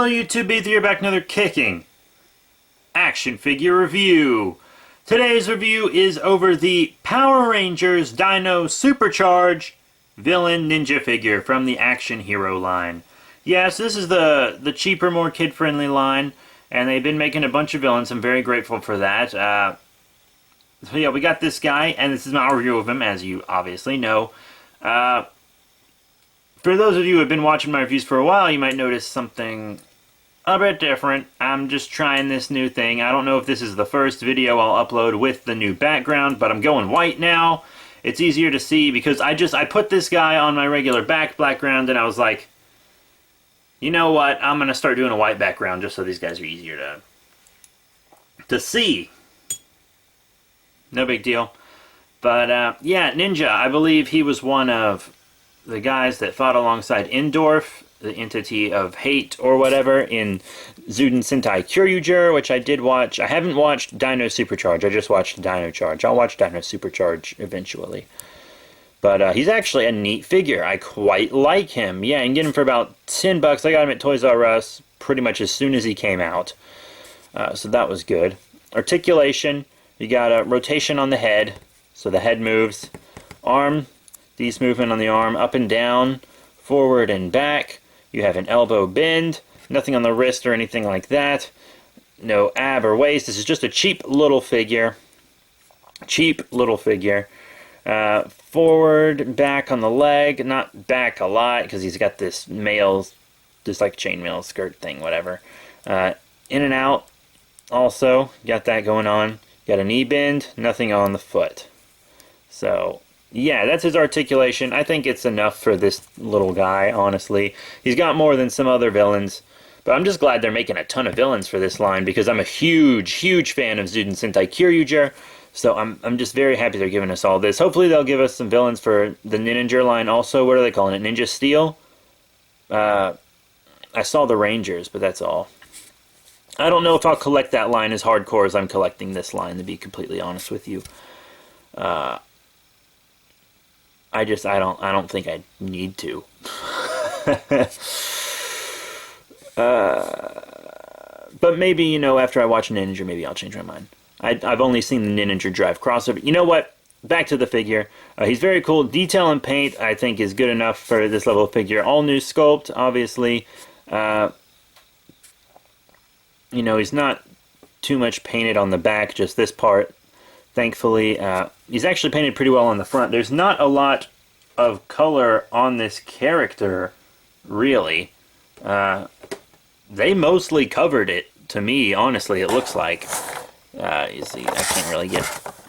Hello YouTube, Ether here back another kicking action figure review. Today's review is over the Power Rangers Dino SuperCharge villain ninja figure from the Action Hero line. Yes, this is the cheaper, more kid-friendly line, and they've been making a bunch of villains. I'm very grateful for that. So yeah, we got this guy, and this is my review of him, as you obviously know. For those of you who have been watching my reviews for a while, you might notice something a bit different. I'm just trying this new thing. I don't know if this is the first video I'll upload with the new background, but I'm going white now. It's easier to see because I put this guy on my regular background, and I was like, you know what, I'm going to start doing a white background just so these guys are easier to see. No big deal. But yeah, Ninja, I believe he was one of the guys that fought alongside Indorf, the entity of hate or whatever, in Zuden Sentai Kyryuger, which I did watch. I haven't watched Dino SuperCharge, I just watched Dino Charge. I'll watch Dino SuperCharge eventually. But he's actually a neat figure. I quite like him. Yeah, and get him for about $10. I got him at Toys R Us pretty much as soon as he came out. So that was good. Articulation, you got a rotation on the head, so the head moves. Arm, these movement on the arm, up and down, forward and back. You have an elbow bend, nothing on the wrist or anything like that. No ab or waist. This is just a cheap little figure. Cheap little figure. Forward, back on the leg, not back a lot because he's got this mail, just like chainmail skirt thing, whatever. In and out, also got that going on. Got a knee bend, nothing on the foot. So yeah, that's his articulation. I think it's enough for this little guy, honestly. He's got more than some other villains, but I'm just glad they're making a ton of villains for this line because I'm a huge fan of Zuden Sentai Kyryuger. So I'm just very happy they're giving us all this. Hopefully they'll give us some villains for the Ninja line also. What are they calling it? Ninja Steel? I saw the Rangers, but that's all. I don't know if I'll collect that line as hardcore as I'm collecting this line, to be completely honest with you. I don't think I need to. But maybe, you know, after I watch Ninja, maybe I'll change my mind. I've only seen the Ninja Drive crossover. You know what? Back to the figure. He's very cool. Detail and paint, I think, is good enough for this level of figure. All new sculpt, obviously. You know, he's not too much painted on the back, just this part. Thankfully, he's actually painted pretty well on the front. There's not a lot of color on this character, really. They mostly covered it, to me, honestly, it looks like. You see, I can't really get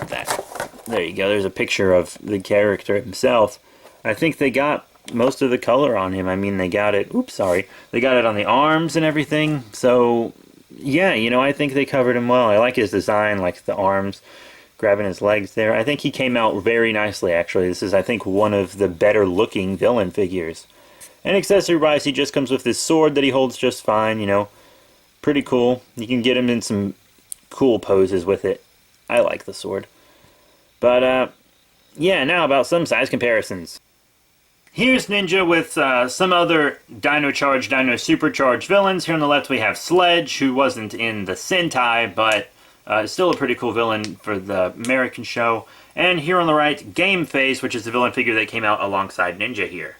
that. There you go, there's a picture of the character himself. I think they got most of the color on him. I mean, they got it, they got it on the arms and everything. So, yeah, you know, I think they covered him well. I like his design, like the arms grabbing his legs there. I think he came out very nicely, actually. This is, I think, one of the better looking villain figures. And accessory-wise, he just comes with this sword that he holds just fine, you know. Pretty cool. You can get him in some cool poses with it. I like the sword. But, yeah, now about some size comparisons. Here's Ninja with some other Dino Charge, Dino SuperCharge villains. Here on the left we have Sledge, who wasn't in the Sentai, but still a pretty cool villain for the American show. And here on the right, Game Face, which is the villain figure that came out alongside Ninja here.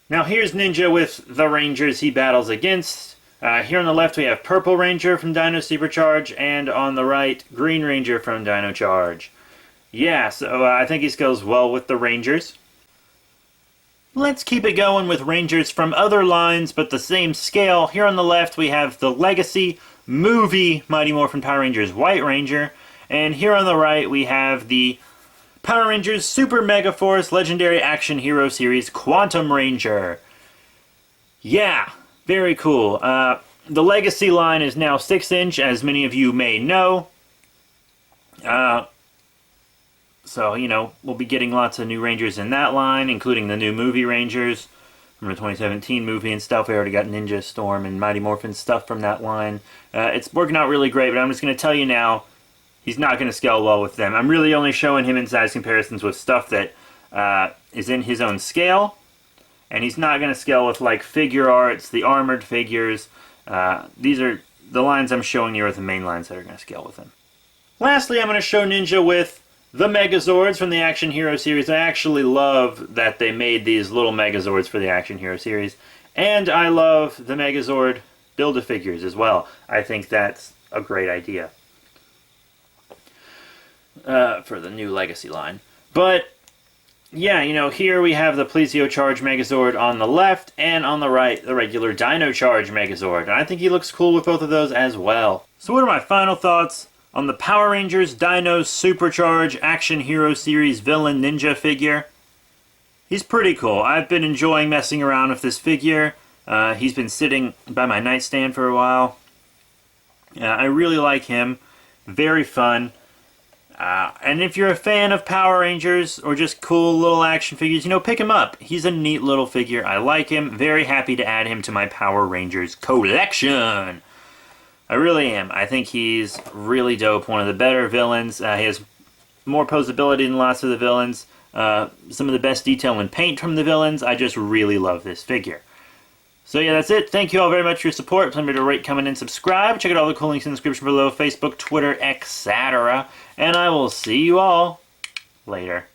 Now here's Ninja with the Rangers he battles against. Here on the left we have Purple Ranger from Dino SuperCharge, and on the right, Green Ranger from Dino Charge. Yeah, so I think this goes well with the Rangers. Let's keep it going with Rangers from other lines, but the same scale. Here on the left we have the Legacy movie Mighty Morphin Power Rangers White Ranger, and here on the right we have the Power Rangers Super Mega Force Legendary Action Hero Series Quantum Ranger. Yeah, very cool. The Legacy line is now 6-inch, as many of you may know. So, you know, we'll be getting lots of new Rangers in that line, including the new movie Rangers from the 2017 movie and stuff. We already got Ninja Storm and Mighty Morphin stuff from that line. It's working out really great, but I'm just going to tell you now, he's not going to scale well with them. I'm really only showing him in size comparisons with stuff that is in his own scale, and he's not going to scale with, like, figure arts, the armored figures, These are the lines I'm showing you are the main lines that are going to scale with him. Lastly, I'm going to show Ninja with the Megazords from the Action Hero series. I actually love that they made these little Megazords for the Action Hero series. And I love the Megazord Build-A-Figures as well. I think that's a great idea for the new Legacy line. But yeah, you know, here we have the SuperCharge Megazord on the left, and on the right, the regular Dino Charge Megazord. And I think he looks cool with both of those as well. So what are my final thoughts on the Power Rangers Dino SuperCharge Action Hero Series Villain Ninja figure? He's pretty cool. I've been enjoying messing around with this figure. He's been sitting by my nightstand for a while. I really like him. Very fun. And if you're a fan of Power Rangers or just cool little action figures, you know, pick him up. He's a neat little figure. I like him. Very happy to add him to my Power Rangers collection. I really am. I think he's really dope. One of the better villains. He has more posability than lots of the villains. Some of the best detail and paint from the villains. I just really love this figure. So yeah, that's it. Thank you all very much for your support. Remember to rate, comment, and subscribe. Check out all the cool links in the description below. Facebook, Twitter, etc. And I will see you all later.